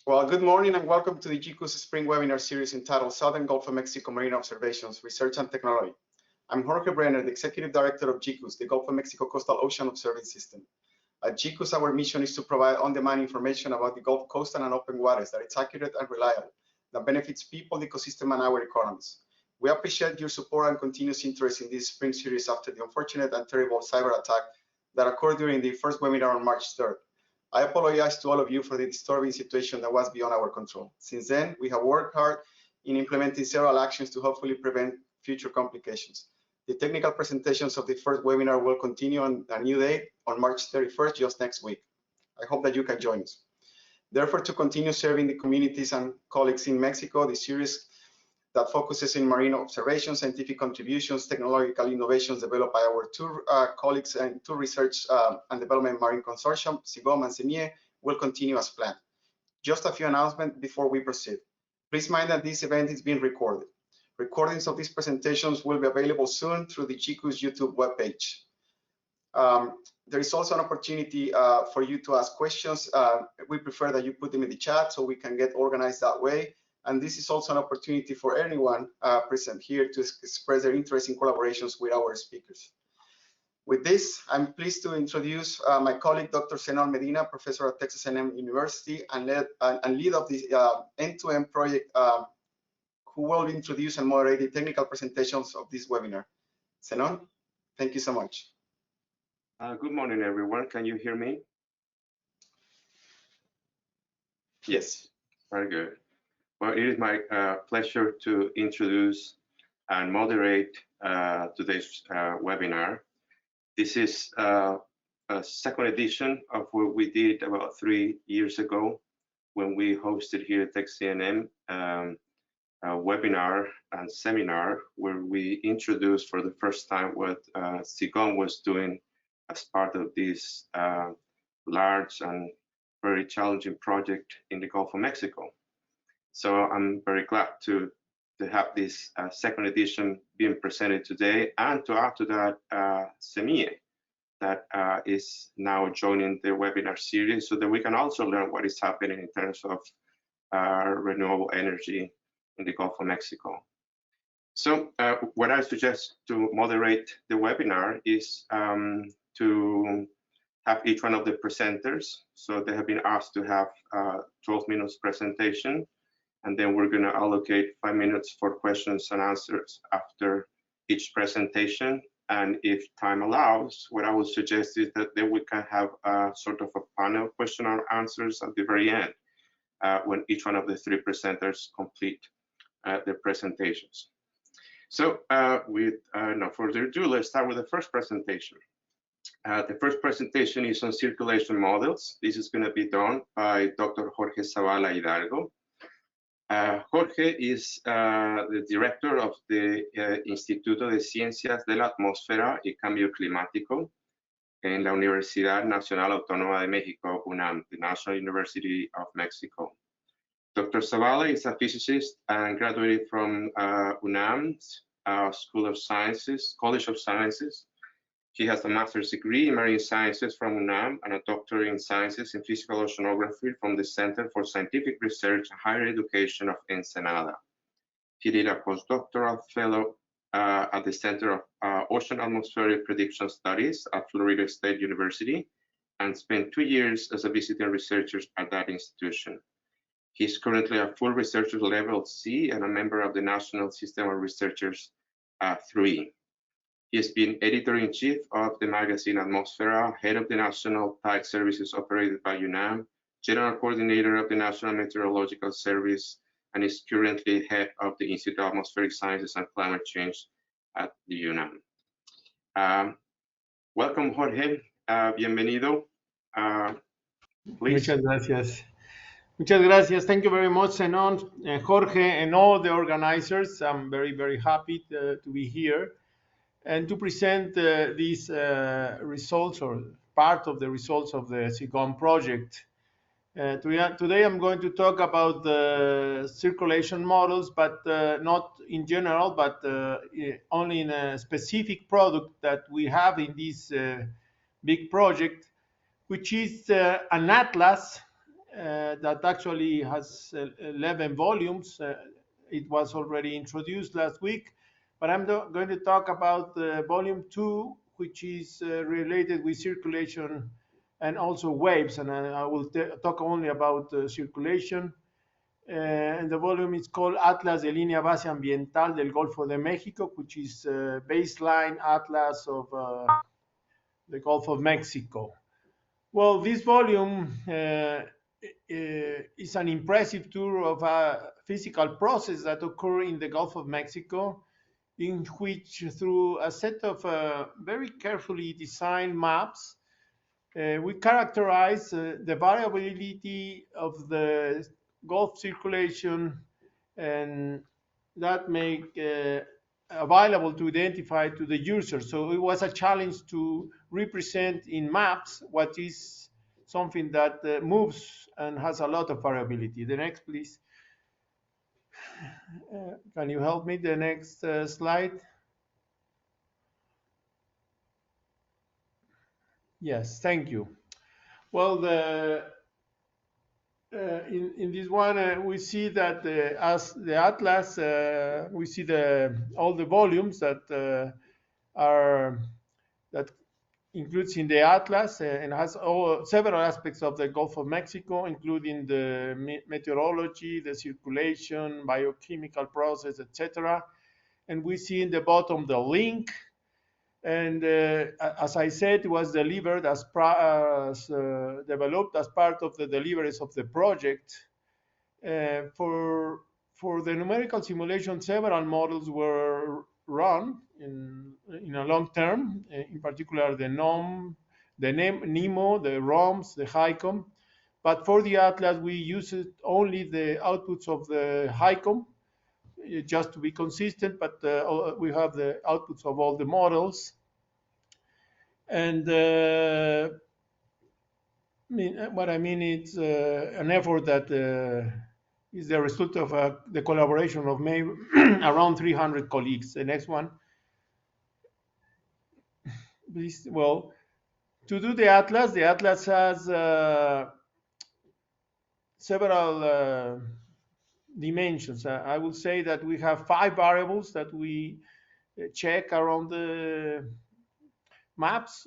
Well, good morning and welcome to the GCOOS Spring Webinar Series entitled Southern Gulf of Mexico Marine Observations, Research and Technology. I'm Jorge Brenner, the Executive Director of GCOOS, the Gulf of Mexico Coastal Ocean Observing System. At GCOOS, our mission is to provide on-demand information about the Gulf Coast and open waters that is accurate and reliable, that benefits people, the ecosystem, and our economies. We appreciate your support and continuous interest in this spring series after the unfortunate and terrible cyber attack that occurred during the first webinar on March 3rd. I apologize to all of you for the disturbing situation that was beyond our control. Since then, we have worked hard in implementing several actions to hopefully prevent future complications. The technical presentations of the first webinar will continue on a new date on March 31st, just next week. I hope that you can join us. Therefore, to continue serving the communities and colleagues in Mexico, the series that focuses in marine observations, scientific contributions, technological innovations developed by our two colleagues and two research and development marine consortium, CIGOM and CEMIE, will continue as planned. Just a few announcements before we proceed. Please mind that this event is being recorded. Recordings of these presentations will be available soon through the GCOOS YouTube webpage. There is also an opportunity for you to ask questions. We prefer that you put them in the chat so we can get organized that way. And this is also an opportunity for anyone present here to express their interest in collaborations with our speakers. With this, I'm pleased to introduce my colleague, Dr. Zenon Medina, professor at Texas A&M University and lead of the end-to-end project, who will introduce and moderate the technical presentations of this webinar. Zenon, thank you so much. Good morning, everyone. Can you hear me? Yes. Very good. Well, it is my pleasure to introduce and moderate today's webinar. This is a second edition of what we did about 3 years ago when we hosted here at Texas A&M a webinar and seminar where we introduced for the first time what CIGOM was doing as part of this large and very challenging project in the Gulf of Mexico. So I'm very glad to have this second edition being presented today, and to add to that CEMIE that is now joining the webinar series so that we can also learn what is happening in terms of renewable energy in the Gulf of Mexico. So what I suggest to moderate the webinar is to have each one of the presenters. So they have been asked to have 12 minutes presentation, and then we're going to allocate 5 minutes for questions and answers after each presentation. And if time allows, what I would suggest is that then we can have a sort of a panel question and answers at the very end when each one of the three presenters complete their presentations. So with no further ado, let's start with the first presentation. The first presentation is on circulation models. This is going to be done by Dr. Jorge Zavala Hidalgo. Jorge is the director of the Instituto de Ciencias de la Atmósfera y Cambio Climático en la Universidad Nacional Autónoma de México, UNAM, the National University of Mexico. Dr. Zavala is a physicist and graduated from UNAM's School of Sciences, College of Sciences. He has a master's degree in marine sciences from UNAM and a doctorate in sciences in physical oceanography from the Center for Scientific Research and Higher Education of Ensenada. He did a postdoctoral fellow at the Center of Ocean Atmospheric Prediction Studies at Florida State University and spent 2 years as a visiting researcher at that institution. He's currently a full researcher level C and a member of the National System of Researchers 3. He has been editor-in-chief of the magazine Atmosfera, head of the National Tide Services operated by UNAM, general coordinator of the National Meteorological Service, and is currently head of the Institute of Atmospheric Sciences and Climate Change at the UNAM. Welcome, Jorge. Bienvenido. Please. Muchas gracias. Muchas gracias. Thank you very much, Zenon, Jorge, and all the organizers. I'm very, very happy to be here and to present these results, or part of the results of the CIGOM project. Today I'm going to talk about the circulation models, but not in general, but only in a specific product that we have in this big project, which is an atlas that actually has 11 volumes. It was already introduced last week, but I'm going to talk about volume 2, which is related with circulation and also waves, and I will talk only about circulation. And the volume is called Atlas de Línea Base Ambiental del Golfo de México, which is baseline atlas of the Gulf of Mexico. Well, this volume is an impressive tour of a physical process that occurs in the Gulf of Mexico, in which through a set of very carefully designed maps, we characterize the variability of the Gulf circulation, and that make available to identify to the user. So it was a challenge to represent in maps what is something that moves and has a lot of variability. The next, please. Can you help me? The next slide. Yes, thank you. Well, in this one, we see that as the atlas, we see all the volumes that that includes in the atlas and has several aspects of the Gulf of Mexico, including the meteorology, the circulation, biochemical process, etc. And we see in the bottom the link. And as I said, it was delivered developed as part of the deliveries of the project. For the numerical simulation, several models were run in a long term, in particular the NEMO, the ROMS, the HICOM. But for the atlas, we used only the outputs of the HICOM, just to be consistent, but we have the outputs of all the models. And what I mean, it's an effort that is the result of the collaboration of maybe around 300 colleagues. The next one, please. Well, to do the atlas has several dimensions. I will say that we have 5 variables that we check around the maps,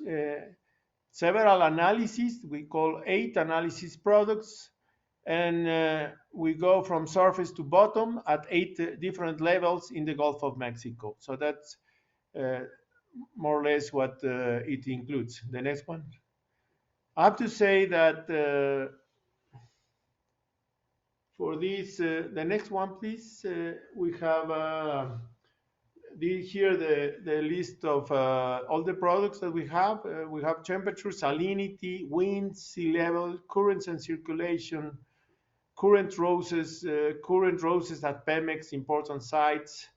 several analyses, we call 8 analysis products, and we go from surface to bottom at 8 different levels in the Gulf of Mexico. So that's more or less what it includes. The next one. I have to say that for this, the next one, please, we have here the list of all the products that we have. We have temperature, salinity, wind, sea level, currents and circulation, current roses at Pemex important sites,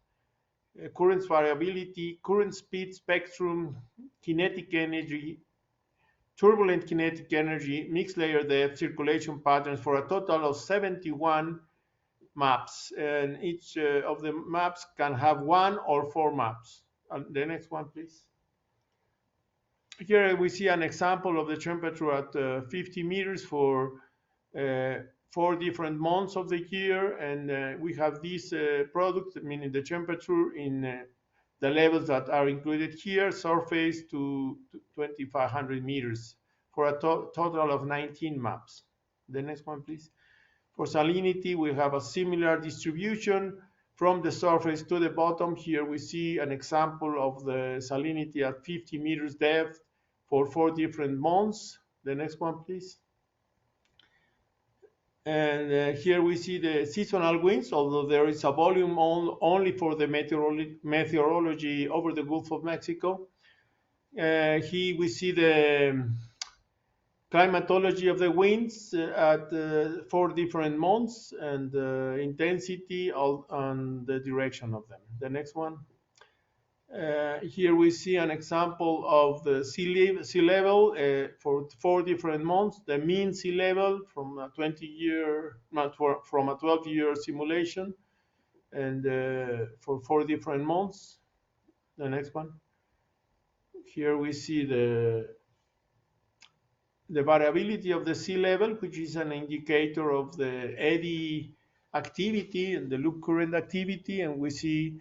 currents variability, current speed spectrum, kinetic energy, turbulent kinetic energy, mixed layer depth, circulation patterns, for a total of 71 maps, and each of the maps can have 1 or 4 maps. The next one, please. Here we see an example of the temperature at 50 meters for 4 different months of the year, and we have these products, meaning the temperature in the levels that are included here, surface to 2,500 meters, for a total of 19 maps. The next one, please. For salinity, we have a similar distribution from the surface to the bottom. Here we see an example of the salinity at 50 meters depth for 4 different months. The next one, please. And here we see the seasonal winds, although there is a volume only for the meteorology over the Gulf of Mexico. Here we see the climatology of the winds at 4 different months, and the intensity and the direction of them. The next one. Here we see an example of the sea level for 4 different months. The mean sea level from a 12-year simulation, and for 4 different months. The next one. Here we see the the variability of the sea level, which is an indicator of the eddy activity and the loop current activity, and we see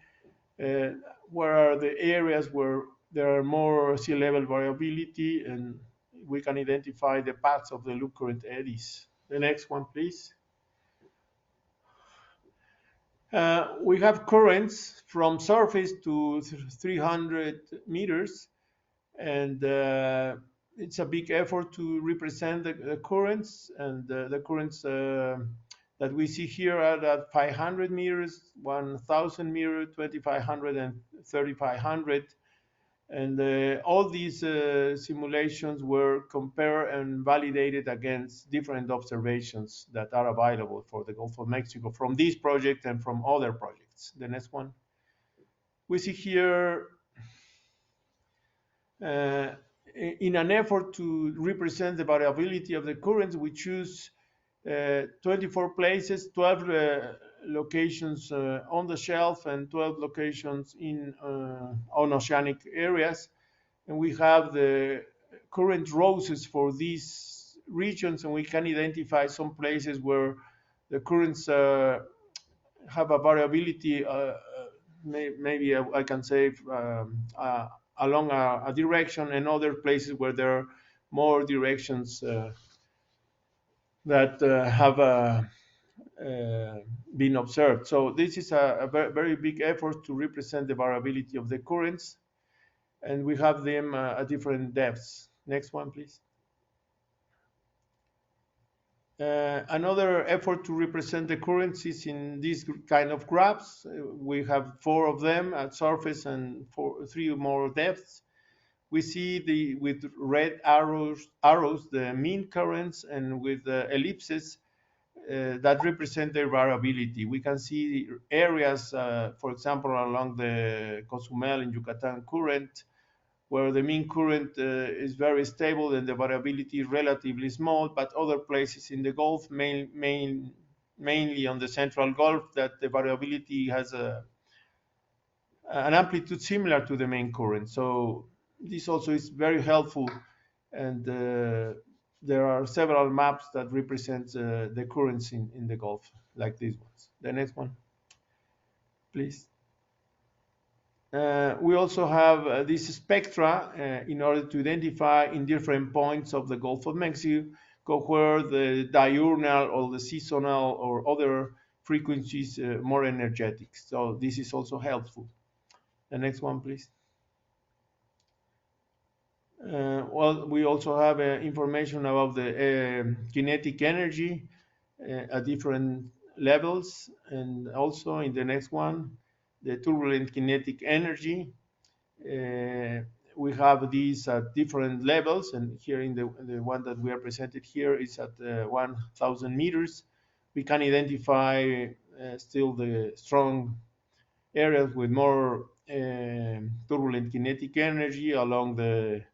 where are the areas where there are more sea level variability, and we can identify the paths of the loop current eddies. The next one, please. We have currents from surface to 300 meters, and it's a big effort to represent the currents, and the currents that we see here are at 500 meters, 1,000 meters, 2,500, and 3,500. And all these simulations were compared and validated against different observations that are available for the Gulf of Mexico from this project and from other projects. The next one. We see here, in an effort to represent the variability of the currents, we choose 24 places, 12 locations on the shelf, and 12 locations in on oceanic areas. And we have the current roses for these regions, and we can identify some places where the currents have a variability, maybe I can say along a direction, and other places where there are more directions that have been observed. So this is a very big effort to represent the variability of the currents, and we have them at different depths. Next one, please. Another effort to represent the currents is in these kind of graphs. We have 4 of them at surface and 3 more depths. We see with red arrows the mean currents, and with ellipses that represent their variability. We can see areas, for example, along the Cozumel and Yucatan current, where the mean current is very stable and the variability is relatively small, but other places in the Gulf, mainly on the central Gulf, that the variability has an amplitude similar to the main current. So this also is very helpful, and there are several maps that represent the currents in the Gulf, like these ones. The next one, please. We also have this spectra in order to identify in different points of the Gulf of Mexico where the diurnal or the seasonal or other frequencies more energetic. So this is also helpful. The next one, please. Well, we also have information about the kinetic energy at different levels, and also in the next one, the turbulent kinetic energy. We have these at different levels, and here in the one that we are presented here is at 1,000 meters. We can identify still the strong areas with more turbulent kinetic energy along the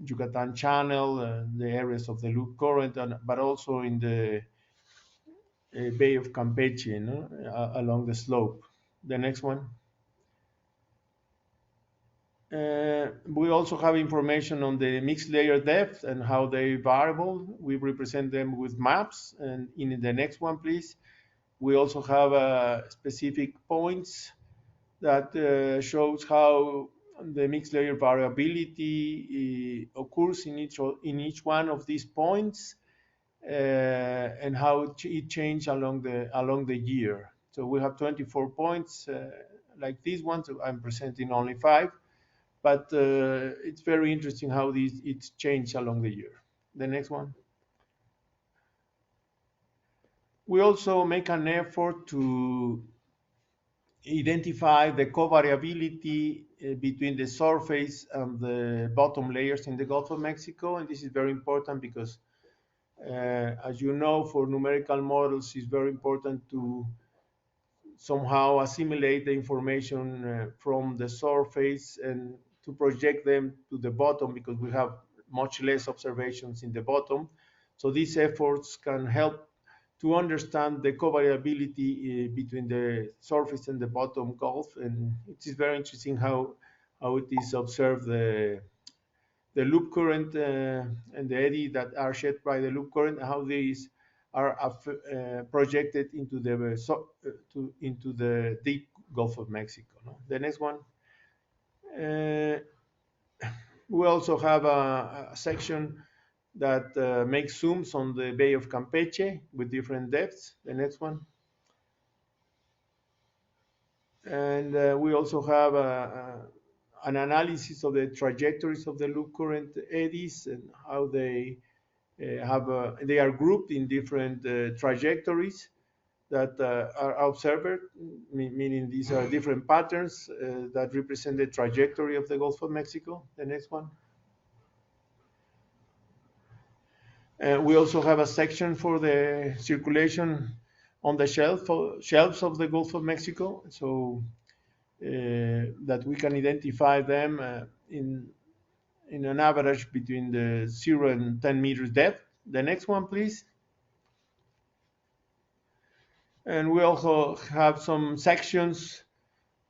Yucatan Channel, the areas of the loop current, but also in the Bay of Campeche, along the slope. The next one. We also have information on the mixed layer depth and how they variable. We represent them with maps, and in the next one, please. We also have specific points that shows how the mixed layer variability occurs in each one of these points, and how it changed along the year. So we have 24 points like these ones. I'm presenting only 5, but it's very interesting how it's changed along the year. The next one. We also make an effort to identify the covariability between the surface and the bottom layers in the Gulf of Mexico, and this is very important because as you know, for numerical models, it's very important to somehow assimilate the information from the surface and to project them to the bottom, because we have much less observations in the bottom. So these efforts can help to understand the covariability between the surface and the bottom Gulf, and it is very interesting how it is observed, the the loop current and the eddy that are shed by the loop current, how these are projected into the deep Gulf of Mexico. No? The next one. We also have a section that makes zooms on the Bay of Campeche with different depths. The next one. And we also have an analysis of the trajectories of the loop current eddies and how they they are grouped in different trajectories that are observed, meaning these are different patterns that represent the trajectory of the Gulf of Mexico. The next one. We also have a section for the circulation on the shelves of the Gulf of Mexico, so that we can identify them in an average between the 0 and 10 meters depth. The next one, please. And we also have some sections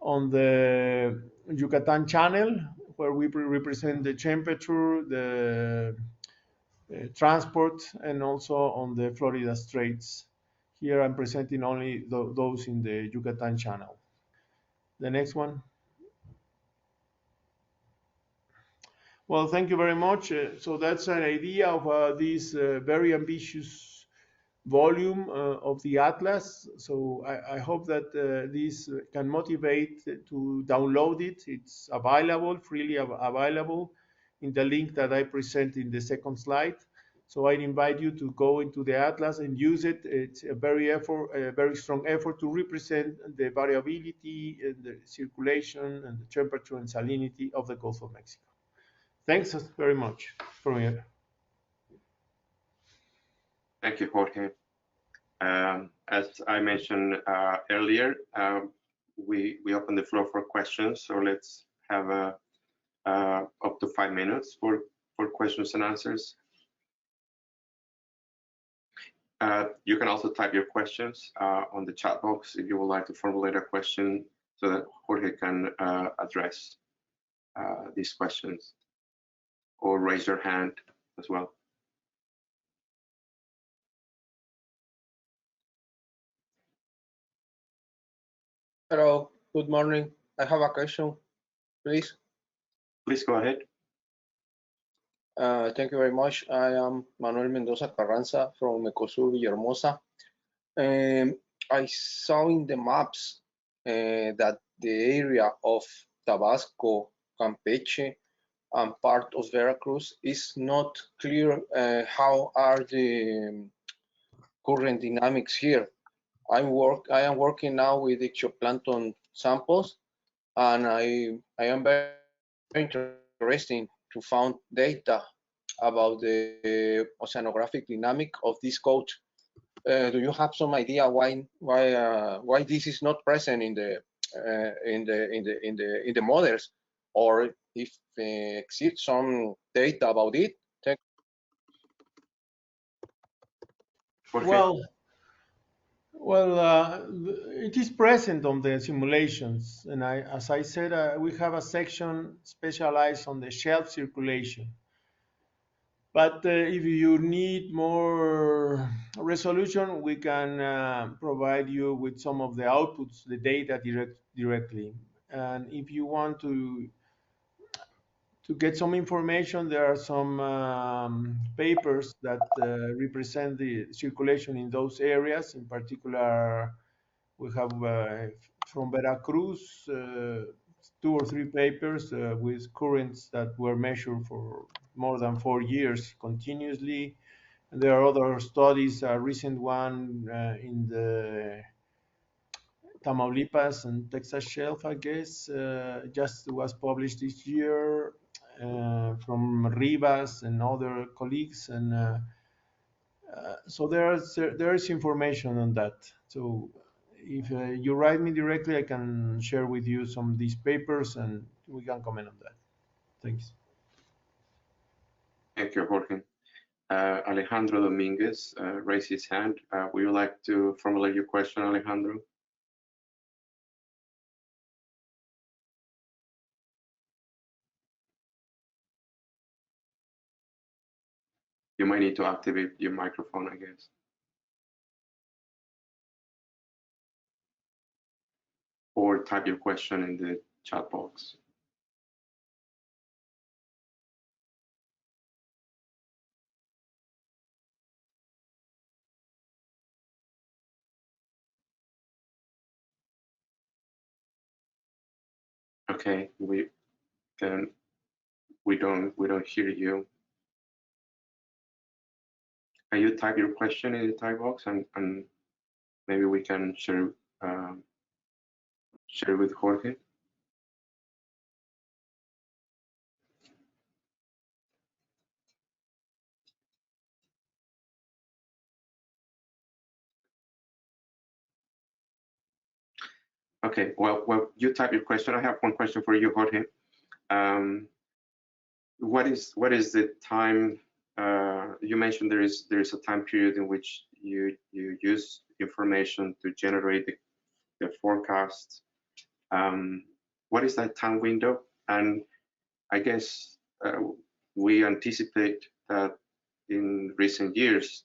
on the Yucatan Channel, where we represent the temperature, the transport, and also on the Florida Straits. Here I'm presenting only those in the Yucatan Channel. The next one. Well, thank you very much. So that's an idea of this very ambitious volume of the Atlas. So I hope that this can motivate to download it. It's available, freely available in the link that I present in the second slide. So I invite you to go into the Atlas and use it. It's a very strong effort to represent the variability and the circulation and the temperature and salinity of the Gulf of Mexico. Thanks very much for me. Thank you, Jorge. As I mentioned earlier, we open the floor for questions. So let's have up to 5 minutes for questions and answers. You can also type your questions on the chat box if you would like to formulate a question so that Jorge can address these questions, or raise your hand as well. Hello, good morning. I have a question, please. Please go ahead. Thank you very much. I am Manuel Mendoza Carranza from Ecosur Villahermosa. I saw in the maps that the area of Tabasco, Campeche, and part of Veracruz is not clear. How are the current dynamics here? I am working now with exoplankton samples, and I am very interested to find data about the oceanographic dynamic of this coast. Do you have some idea why this is not present in the models, or if exists some data about it? Well, it is present on the simulations, and as I said, we have a section specialized on the shelf circulation. But if you need more resolution, we can provide you with some of the outputs, the data directly. And if you want to get some information, there are some papers that represent the circulation in those areas. In particular, we have from Veracruz 2 or 3 papers with currents that were measured for more than 4 years continuously. And there are other studies, a recent one in the Tamaulipas and Texas shelf, I guess, just was published this year. From Rivas and other colleagues, and so there is information on that. So if you write me directly, I can share with you some of these papers, and we can comment on that. Thanks. Thank you, Jorge. Alejandro Dominguez raised his hand. Would you like to formulate your question, Alejandro? You might need to activate your microphone, I guess. Or type your question in the chat box. Okay, we don't hear you. Can you type your question in the type box, and maybe we can share share with Jorge? Okay, well, you type your question. I have one question for you, Jorge. What is the time? You mentioned there is a time period in which you use information to generate the forecast. What is that time window? And I guess we anticipate that in recent years,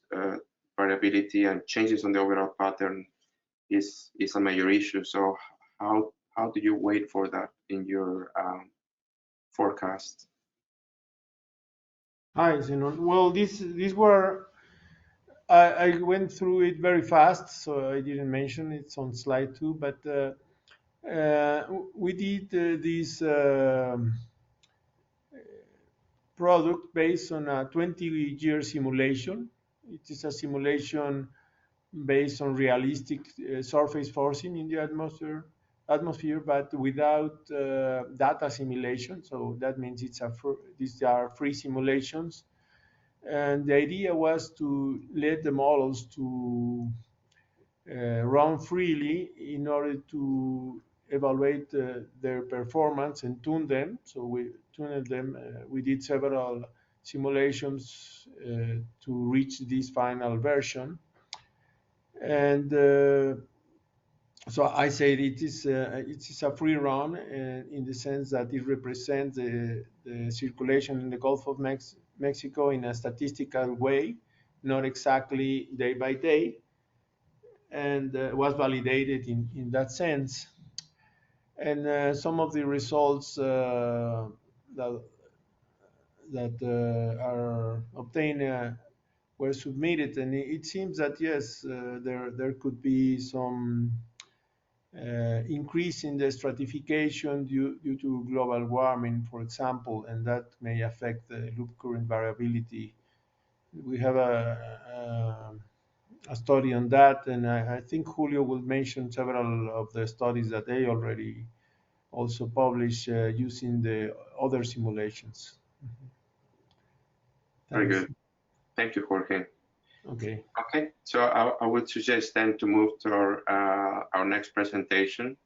variability and changes on the overall pattern is a major issue. So how do you wait for that in your forecast? Hi, Zenon. Well, these were I went through it very fast, so I didn't mention it's on slide 2. But we did this product based on a 20-year simulation. It is a simulation based on realistic surface forcing in the atmosphere, but without data simulation. So that means these are free simulations. And the idea was to let the models to run freely in order to evaluate their performance and tune them. So we tuned them. We did several simulations to reach this final version. And so I say it is a free run in the sense that it represents the circulation in the Gulf of Mexico in a statistical way, not exactly day by day, and was validated in that sense. And some of the results that are obtained were submitted, and it seems that yes, there could be some increase in the stratification due to global warming, for example, and that may affect the loop current variability. We have a study on that, and I think Julio will mention several of the studies that they already also publish using the other simulations. Very good. Thank you, Jorge. Okay. Okay, so I would suggest then to move to our next presentation.